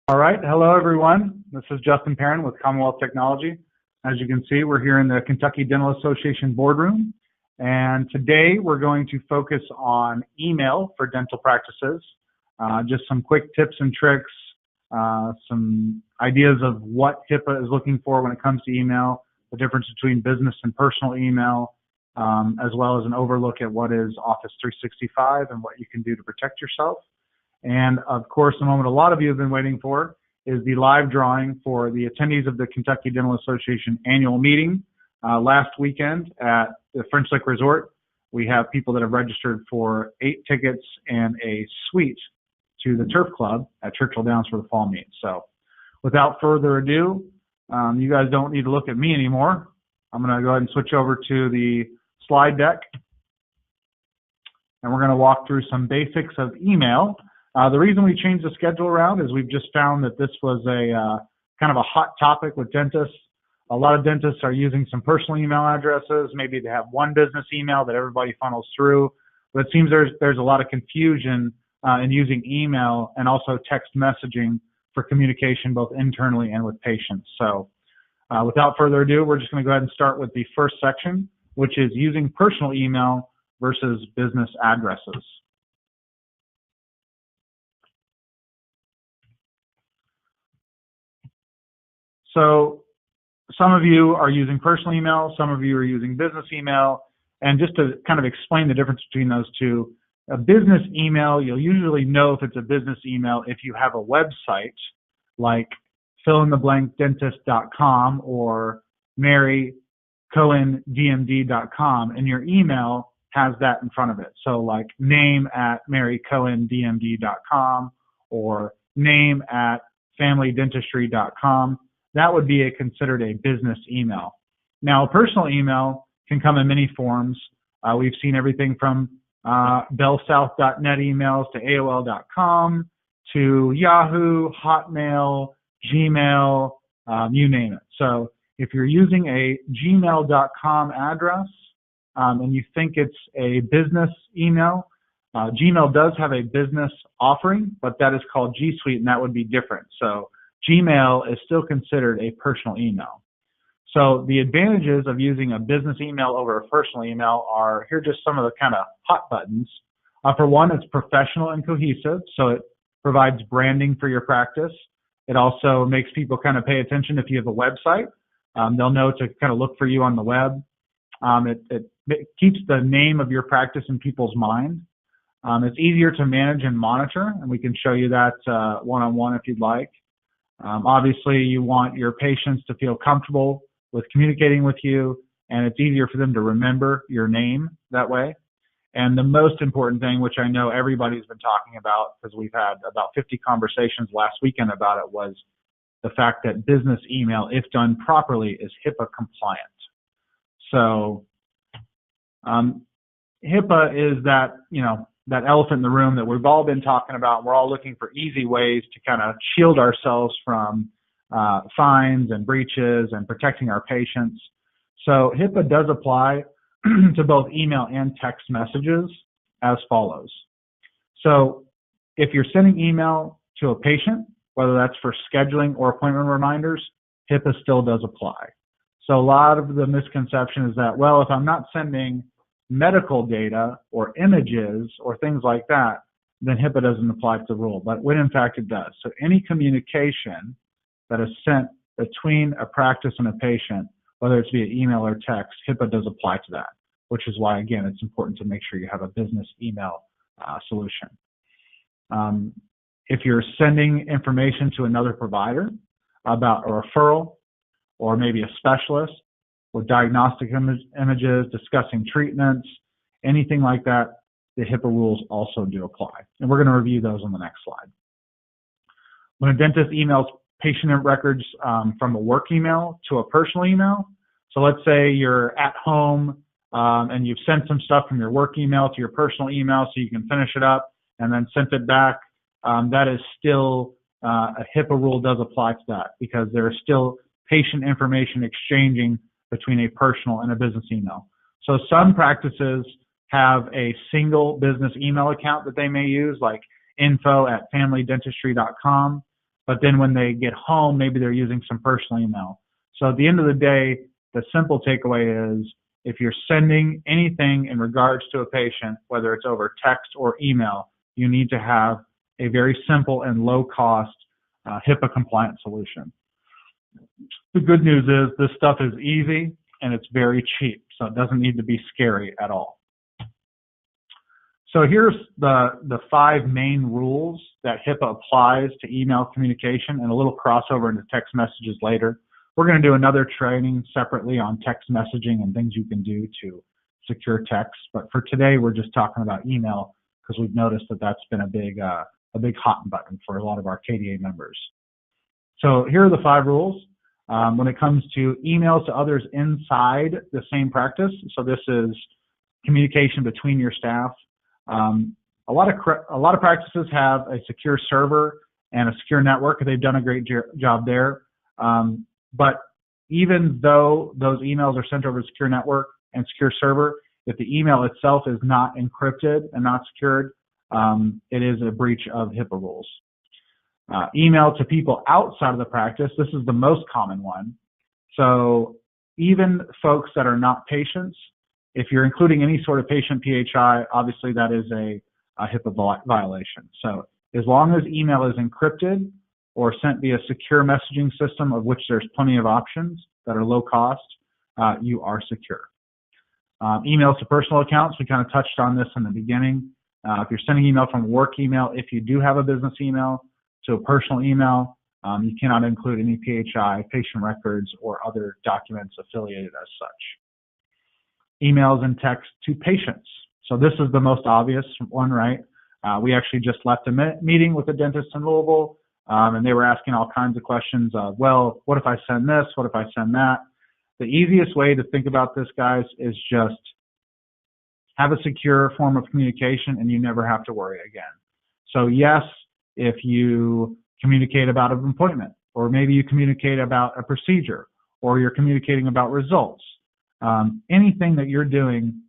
All right. Hello, everyone. This is Justin Perrin with Commonwealth Technology. As you can see, we're here in the Kentucky Dental Association boardroom. And today we're going to focus on email for dental practices. Just some quick tips and tricks, some ideas of what HIPAA is looking for when it comes to email, the difference between business and personal email, as well as an overlook at what is Office 365 and what you can do to protect yourself. And of course, the moment a lot of you have been waiting for is the live drawing for the attendees of the Kentucky Dental Association annual meeting last weekend at the French Lick Resort. We have people that have registered for 8 tickets and a suite to the Turf Club at Churchill Downs for the fall meet. So without further ado, you guys don't need to look at me anymore. I'm going to go ahead and switch over to the slide deck. And we're going to walk through some basics of email. The reason we changed the schedule around is we've just found that this was a kind of a hot topic with dentists. A lot of dentists are using some personal email addresses. Maybe they have one business email that everybody funnels through. But it seems there's a lot of confusion in using email and also text messaging for communication both internally and with patients. So without further ado, we're just going to go ahead and start with the first section, which is using personal email versus business addresses. So some of you are using personal email, some of you are using business email, and just to kind of explain the difference between those two, a business email, you'll usually know if it's a business email if you have a website like fill-in-the-blank-dentist.com or marycohendmd.com, and your email has that in front of it. So like name@marycohendmd.com or name@familydentistry.com. That would be considered a business email. Now, a personal email can come in many forms. We've seen everything from bellsouth.net emails to AOL.com to Yahoo, Hotmail, Gmail, you name it. So if you're using a gmail.com address and you think it's a business email, Gmail does have a business offering, but that is called G Suite, and that would be different. So Gmail is still considered a personal email. So the advantages of using a business email over a personal email are, here are just some of the kind of hot buttons. For one, it's professional and cohesive, so it provides branding for your practice. It also makes people kind of pay attention if you have a website. They'll know to kind of look for you on the web. It keeps the name of your practice in people's mind. It's easier to manage and monitor, and we can show you that one-on-one if you'd like. Obviously, you want your patients to feel comfortable with communicating with you, and it's easier for them to remember your name that way. And the most important thing, which I know everybody's been talking about because we've had about 50 conversations last weekend about it, was the fact that business email, if done properly, is HIPAA compliant. So HIPAA is that, that elephant in the room that we've all been talking about. We're all looking for easy ways to kind of shield ourselves from fines and breaches and protecting our patients. So HIPAA does apply to both email and text messages as follows. So if you're sending email to a patient, whether that's for scheduling or appointment reminders, HIPAA still does apply. So a lot of the misconception is that, well, if I'm not sending medical data or images or things like that, then HIPAA doesn't apply to the rule, but when in fact it does. So any communication that is sent between a practice and a patient, whether it's via email or text, HIPAA does apply to that, which is why, again, it's important to make sure you have a business email solution. If you're sending information to another provider about a referral or maybe a specialist, with diagnostic images, discussing treatments, anything like that, the HIPAA rules also do apply. And we're going to review those on the next slide. When a dentist emails patient records from a work email to a personal email, so let's say you're at home and you've sent some stuff from your work email to your personal email so you can finish it up and then sent it back, that is still, a HIPAA rule does apply to that because there is still patient information exchanging between a personal and a business email. So some practices have a single business email account that they may use, like info@familydentistry.com. but then when they get home, maybe they're using some personal email. So at the end of the day, the simple takeaway is if you're sending anything in regards to a patient, whether it's over text or email, you need to have a very simple and low-cost HIPAA compliant solution. The good news is this stuff is easy and it's very cheap, so it doesn't need to be scary at all. So here's the 5 main rules that HIPAA applies to email communication, and a little crossover into text messages later. We're going to do another training separately on text messaging and things you can do to secure text, but for today we're just talking about email because we've noticed that that's been a big hot button for a lot of our KDA members. So here are the 5 rules. When it comes to emails to others inside the same practice, so this is communication between your staff. A lot of practices have a secure server and a secure network. They've done a great job there. But even though those emails are sent over a secure network and secure server, if the email itself is not encrypted and not secured, it is a breach of HIPAA rules. Email to people outside of the practice, this is the most common one. So even folks that are not patients, if you're including any sort of patient PHI, obviously that is a HIPAA violation. So as long as email is encrypted or sent via secure messaging system, of which there's plenty of options that are low cost, you are secure. Emails to personal accounts, we kind of touched on this in the beginning. If you're sending email from work email, if you do have a business email, to a personal email, you cannot include any PHI, patient records, or other documents affiliated as such. Emails and text to patients. So this is the most obvious one, right? We actually just left a meeting with a dentist in Louisville, and they were asking all kinds of questions of, well, what if I send this? What if I send that? The easiest way to think about this, guys, is just have a secure form of communication and you never have to worry again. So yes, if you communicate about an appointment, or maybe you communicate about a procedure, or you're communicating about results, anything that you're doing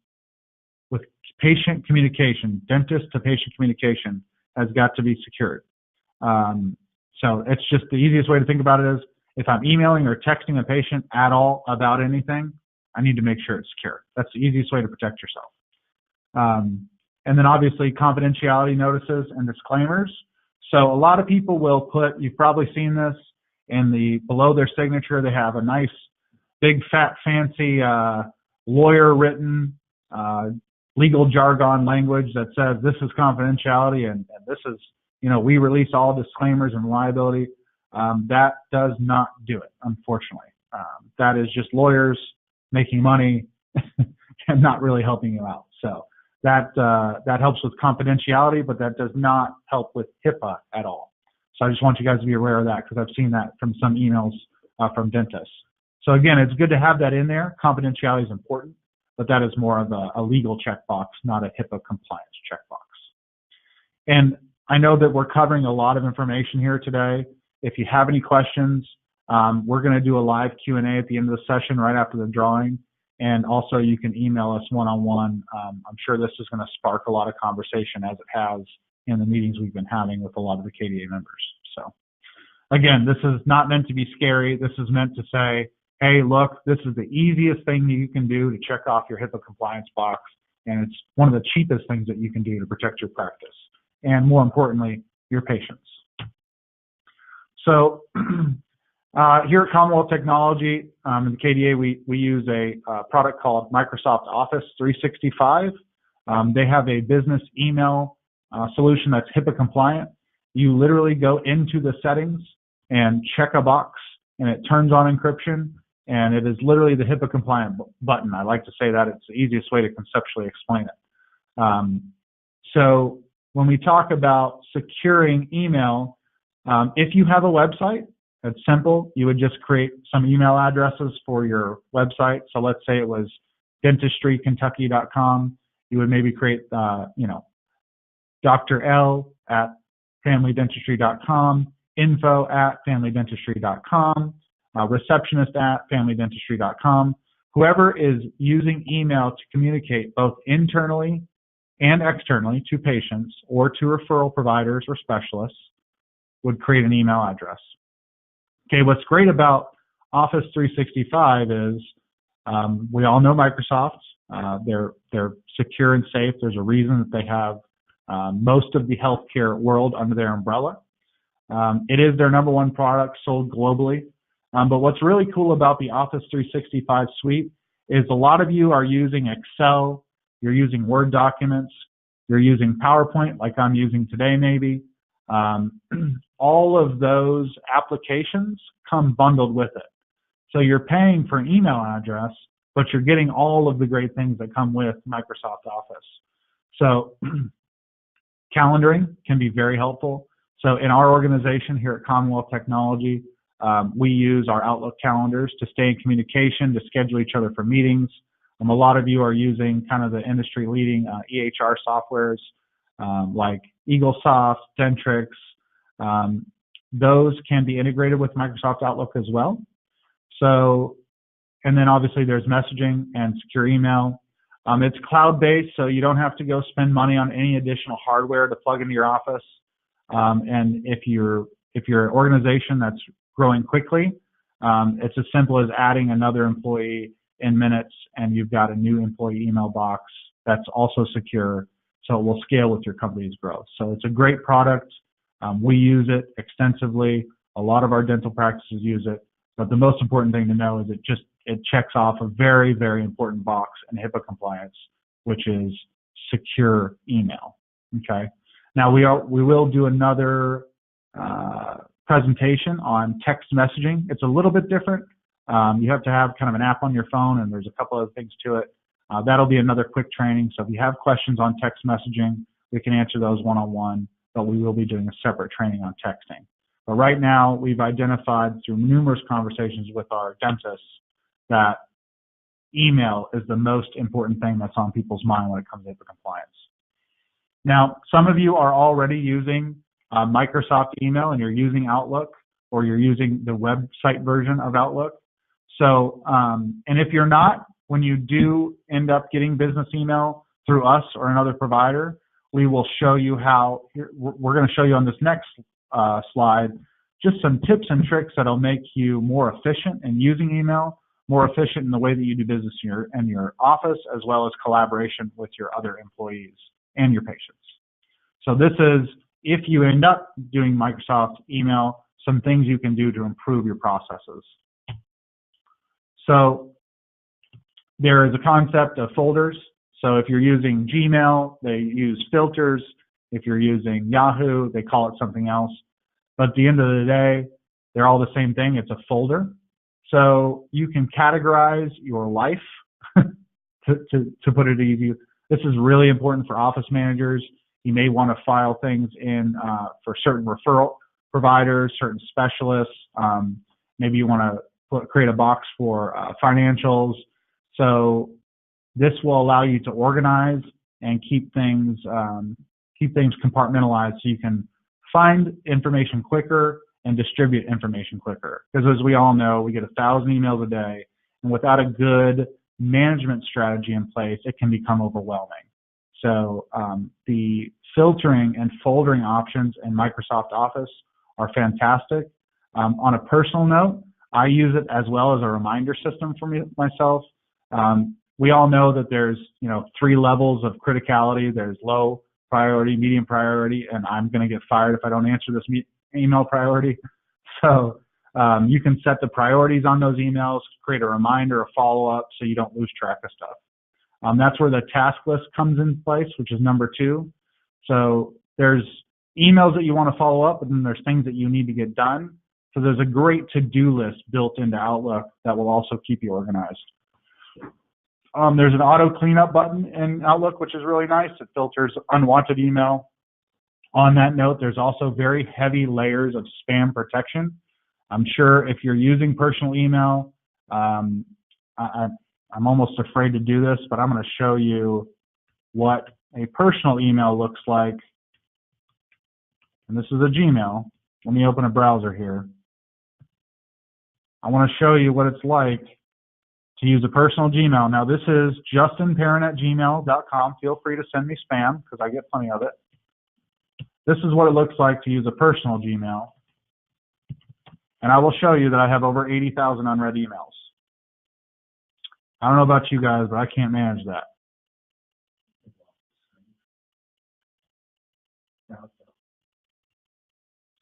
with patient communication, dentist to patient communication, has got to be secured. So it's just the easiest way to think about it is if I'm emailing or texting a patient at all about anything, I need to make sure it's secure. That's the easiest way to protect yourself. And then obviously confidentiality notices and disclaimers. So a lot of people will put, you've probably seen this, below their signature, they have a nice, big, fat, fancy lawyer written legal jargon language that says this is confidentiality and this is, we release all disclaimers and liability. That does not do it, unfortunately. That is just lawyers making money and not really helping you out. So that helps with confidentiality, but that does not help with HIPAA at all. So I just want you guys to be aware of that because I've seen that from some emails from dentists. So again, it's good to have that in there. Confidentiality is important, but that is more of a legal checkbox, not a HIPAA compliance checkbox. And I know that we're covering a lot of information here today. If you have any questions, we're going to do a live Q&A at the end of the session right after the drawing. And also you can email us one-on-one. I'm sure this is going to spark a lot of conversation as it has in the meetings we've been having with a lot of the KDA members. So again, this is not meant to be scary. This is meant to say, hey, look, this is the easiest thing that you can do to check off your HIPAA compliance box. And it's one of the cheapest things that you can do to protect your practice. And more importantly, your patients. So here at Commonwealth Technology, in the KDA, we use a product called Microsoft Office 365. They have a business email solution that's HIPAA compliant. You literally go into the settings and check a box, and it turns on encryption, and it is literally the HIPAA compliant button. I like to say that it's the easiest way to conceptually explain it. So when we talk about securing email, if you have a website, it's simple. You would just create some email addresses for your website. So let's say it was dentistrykentucky.com. You would maybe create, Dr. L at familydentistry.com, info at familydentistry.com, receptionist at familydentistry.com. Whoever is using email to communicate both internally and externally to patients or to referral providers or specialists, would create an email address. Okay, what's great about Office 365 is we all know Microsoft. They're secure and safe. There's a reason that they have most of the healthcare world under their umbrella. It is their #1 product sold globally. But what's really cool about the Office 365 suite is a lot of you are using Excel, you're using Word documents, you're using PowerPoint like I'm using today maybe. All of those applications come bundled with it. So you're paying for an email address, but you're getting all of the great things that come with Microsoft Office. So calendaring can be very helpful. So in our organization here at Commonwealth Technology, we use our Outlook calendars to stay in communication, to schedule each other for meetings. A lot of you are using kind of the industry-leading EHR softwares like EagleSoft, Dentrix. Those can be integrated with Microsoft Outlook as well. So, and then obviously there's messaging and secure email. It's cloud-based, so you don't have to go spend money on any additional hardware to plug into your office. And if you're an organization that's growing quickly, it's as simple as adding another employee in minutes, and you've got a new employee email box that's also secure, so it will scale with your company's growth. So it's a great product. We use it extensively. A lot of our dental practices use it. But the most important thing to know is it checks off a very, very important box in HIPAA compliance, which is secure email. Okay. Now we will do another presentation on text messaging. It's a little bit different. You have to have kind of an app on your phone, and there's a couple other things to it. That'll be another quick training. So if you have questions on text messaging, we can answer those one-on-one, but we will be doing a separate training on texting. But right now, we've identified through numerous conversations with our dentists that email is the most important thing that's on people's mind when it comes to HIPAA compliance. Now, some of you are already using Microsoft email, and you're using Outlook, or you're using the website version of Outlook. So, and if you're not, when you do end up getting business email through us or another provider, we will show you how. We're going to show you on this next slide just some tips and tricks that'll make you more efficient in using email, more efficient in the way that you do business in your office, as well as collaboration with your other employees and your patients. So this is, if you end up doing Microsoft email, some things you can do to improve your processes. So there is a concept of folders. So if you're using Gmail, they use filters. If you're using Yahoo, they call it something else. But at the end of the day, they're all the same thing. It's a folder. So you can categorize your life, to put it easy. This is really important for office managers. You may want to file things in for certain referral providers, certain specialists. Maybe you want to create a box for financials. So this will allow you to organize and keep things compartmentalized, so you can find information quicker and distribute information quicker. Because as we all know, we get 1,000 emails a day, and without a good management strategy in place, it can become overwhelming. So the filtering and foldering options in Microsoft Office are fantastic. On a personal note, I use it as well as a reminder system for myself. We all know that there's 3 levels of criticality. There's low priority, medium priority, and I'm going to get fired if I don't answer this email priority. So you can set the priorities on those emails, create a reminder, a follow-up, so you don't lose track of stuff. That's where the task list comes in place, which is number 2. So there's emails that you want to follow up, but then there's things that you need to get done. So there's a great to-do list built into Outlook that will also keep you organized. There's an auto cleanup button in Outlook, which is really nice. It filters unwanted email. On that note, there's also very heavy layers of spam protection. I'm sure if you're using personal email, I'm almost afraid to do this, but I'm going to show you what a personal email looks like. And this is a Gmail. Let me open a browser here. I want to show you what it's like to use a personal Gmail. Now, this is justinperrin@gmail.com. Feel free to send me spam because I get plenty of it. This is what it looks like to use a personal Gmail. And I will show you that I have over 80,000 unread emails. I don't know about you guys, but I can't manage that.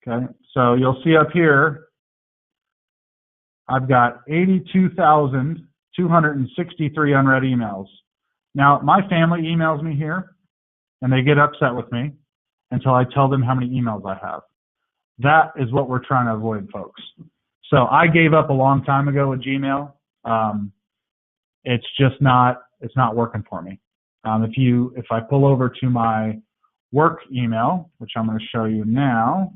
Okay, so you'll see up here, I've got 82,263 unread emails. Now, my family emails me here, and they get upset with me until I tell them how many emails I have. That is what we're trying to avoid, folks. So I gave up a long time ago with Gmail. It's just not working for me. If I pull over to my work email, which I'm going to show you now,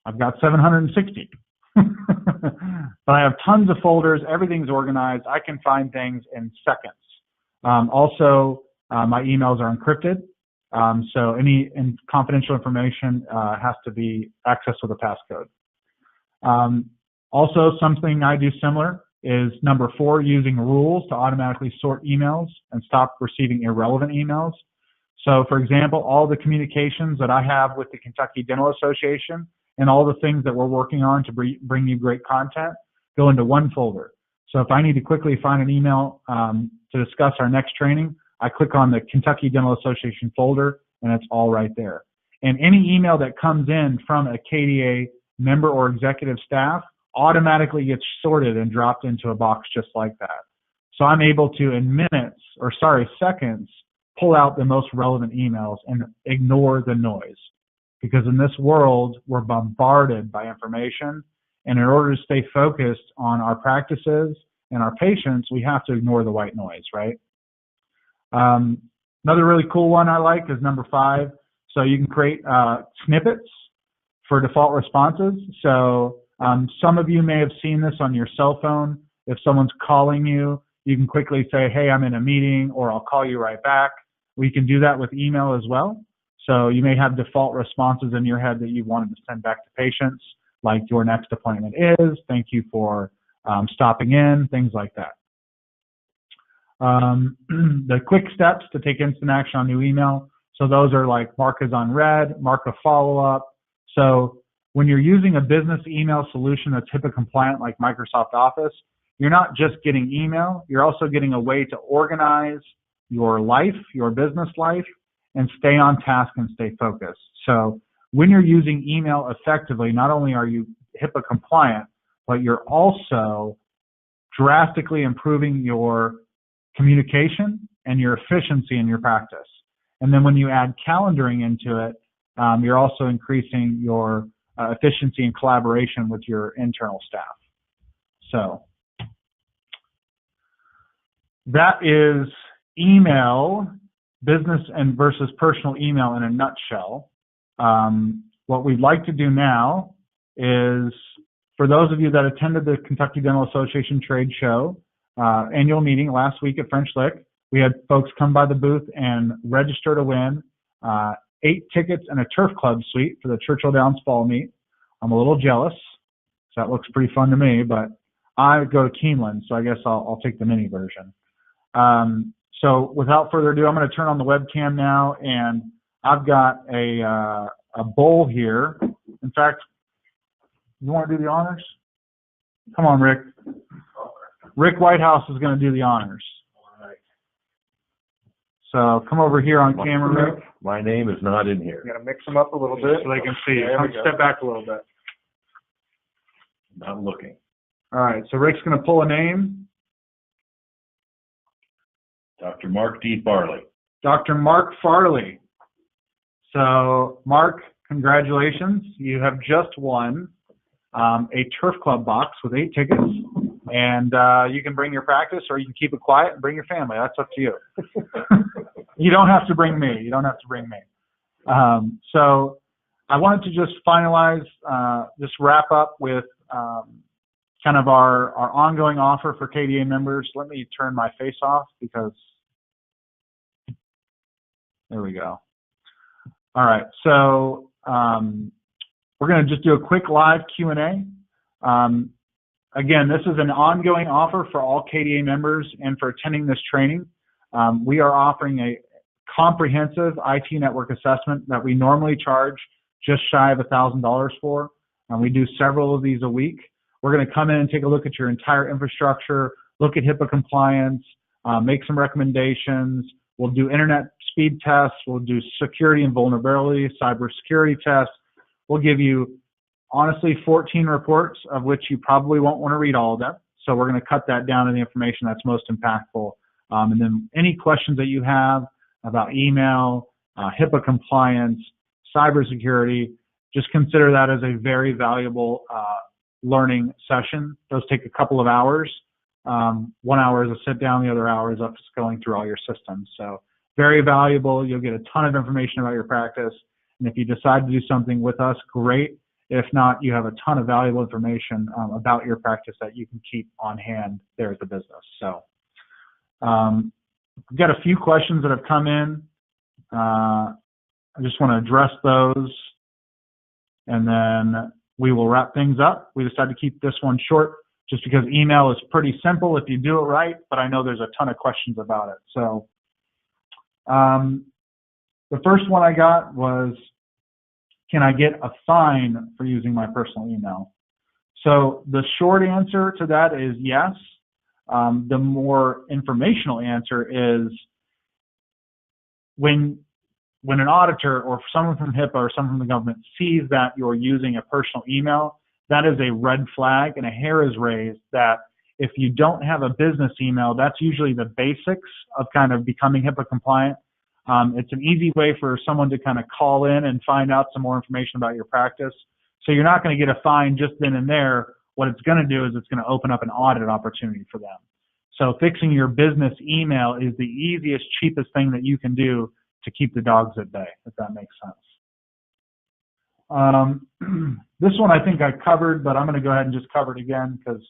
I've got 760. But I have tons of folders. Everything's organized. I can find things in seconds. Also, my emails are encrypted. So any confidential information has to be accessed with a passcode. Also, something I do similar is number 4, using rules to automatically sort emails and stop receiving irrelevant emails. So, for example, all the communications that I have with the Kentucky Dental Association and all the things that we're working on to bring you great content go into one folder. So if I need to quickly find an email to discuss our next training, I click on the Kentucky Dental Association folder, and it's all right there. And any email that comes in from a KDA member or executive staff automatically gets sorted and dropped into a box just like that. So I'm able to, in seconds, pull out the most relevant emails and ignore the noise. Because in this world, we're bombarded by information, and in order to stay focused on our practices and our patients, we have to ignore the white noise, right? Another really cool one I like is number 5. So you can create snippets for default responses. So some of you may have seen this on your cell phone. If someone's calling you, you can quickly say, hey, I'm in a meeting, or I'll call you right back. We can do that with email as well. So you may have default responses in your head that you wanted to send back to patients, like your next appointment is, thank you for stopping in, things like that. The quick steps to take instant action on new email. So those are like mark as unread, mark a follow-up. So when you're using a business email solution that's HIPAA compliant like Microsoft Office, you're not just getting email, you're also getting a way to organize your life, your business life, and stay on task and stay focused. So when you're using email effectively, not only are you HIPAA compliant, but you're also drastically improving your communication and your efficiency in your practice. And then when you add calendaring into it, you're also increasing your efficiency and collaboration with your internal staff. So that is email, business and versus personal email in a nutshell. What we'd like to do now is, for those of you that attended the Kentucky Dental Association trade show annual meeting last week at French Lick, we had folks come by the booth and register to win 8 tickets and a turf club suite for the Churchill Downs Fall Meet. I'm a little jealous, so that looks pretty fun to me, but I go to Keeneland, so I guess I'll take the mini version. So without further ado, I'm going to turn on the webcam now, and I've got a bowl here. In fact, you want to do the honors? Come on, Rick. Rick Whitehouse is going to do the honors. All right. So come over here on camera, Rick. My name is not in here. You got to mix them up a little bit so they can see you. Come step back a little bit. Not looking. All right, so Rick's going to pull a name. Dr. Mark D. Farley. Dr. Mark Farley. So, Mark, congratulations. You have just won a turf club box with 8 tickets, and you can bring your practice, or you can keep it quiet and bring your family. That's up to you. You don't have to bring me. You don't have to bring me. So I wanted to just finalize, just wrap up with kind of our ongoing offer for KDA members. Let me turn my face off because there we go. All right, so we're going to just do a quick live Q&A. Again, this is an ongoing offer for all KDA members and for attending this training. We are offering a comprehensive IT network assessment that we normally charge just shy of $1,000 for. We do several of these a week. We're going to come in and take a look at your entire infrastructure, look at HIPAA compliance, make some recommendations. We'll do internet speed tests. We'll do security and vulnerability, cybersecurity tests. We'll give you, honestly, 14 reports, of which you probably won't want to read all of them. So we're going to cut that down to the information that's most impactful. And then any questions that you have about email, HIPAA compliance, cybersecurity, just consider that as a very valuable learning session. Those take a couple of hours. 1 hour is a sit down, the other hour is us going through all your systems. So very valuable. You'll get a ton of information about your practice. And if you decide to do something with us, great. If not, you have a ton of valuable information about your practice that you can keep on hand there at the business. So we've got a few questions that have come in. I just want to address those, and then we will wrap things up. We decided to keep this one short just because email is pretty simple if you do it right, but I know there's a ton of questions about it. So the first one I got was, can I get a fine for using my personal email? So the short answer to that is yes. The more informational answer is when an auditor or someone from HIPAA or someone from the government sees that you're using a personal email, that is a red flag, and a hair is raised that if you don't have a business email, that's usually the basics of kind of becoming HIPAA compliant. It's an easy way for someone to kind of call in and find out some more information about your practice. So you're not going to get a fine just then and there. What it's going to do is it's going to open up an audit opportunity for them. So fixing your business email is the easiest, cheapest thing that you can do to keep the dogs at bay, if that makes sense. This one I think I covered, but I'm going to go ahead and just cover it again because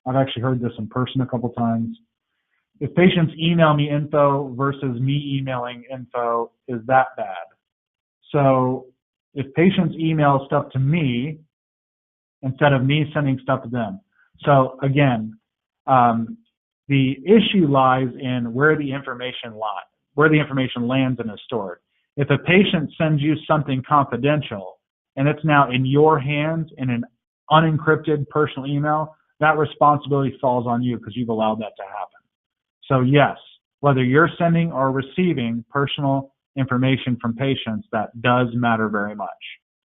I've actually heard this in person a couple times. If patients email me info versus me emailing info, is that bad? So if patients email stuff to me instead of me sending stuff to them. So again, the issue lies in where the information lands and is stored. If a patient sends you something confidential and it's now in your hands in an unencrypted personal email, that responsibility falls on you because you've allowed that to happen. So yes, whether you're sending or receiving personal information from patients, that does matter very much.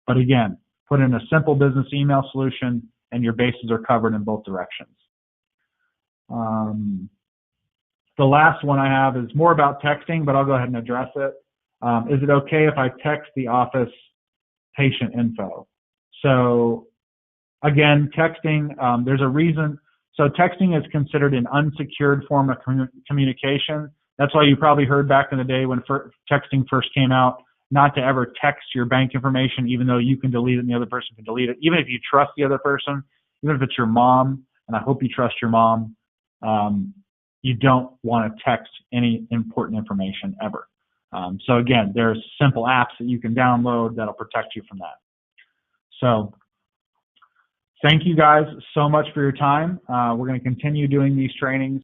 But again, put in a simple business email solution and your bases are covered in both directions. The last one I have is more about texting, but I'll go ahead and address it. Is it okay if I text the office patient info? So again, texting, there's a reason. So texting is considered an unsecured form of communication. That's why you probably heard back in the day when texting first came out, not to ever text your bank information, even though you can delete it and the other person can delete it. Even if you trust the other person, even if it's your mom, and I hope you trust your mom, you don't want to text any important information ever. So again, there's simple apps that you can download that'll protect you from that. So thank you guys so much for your time. We're going to continue doing these trainings.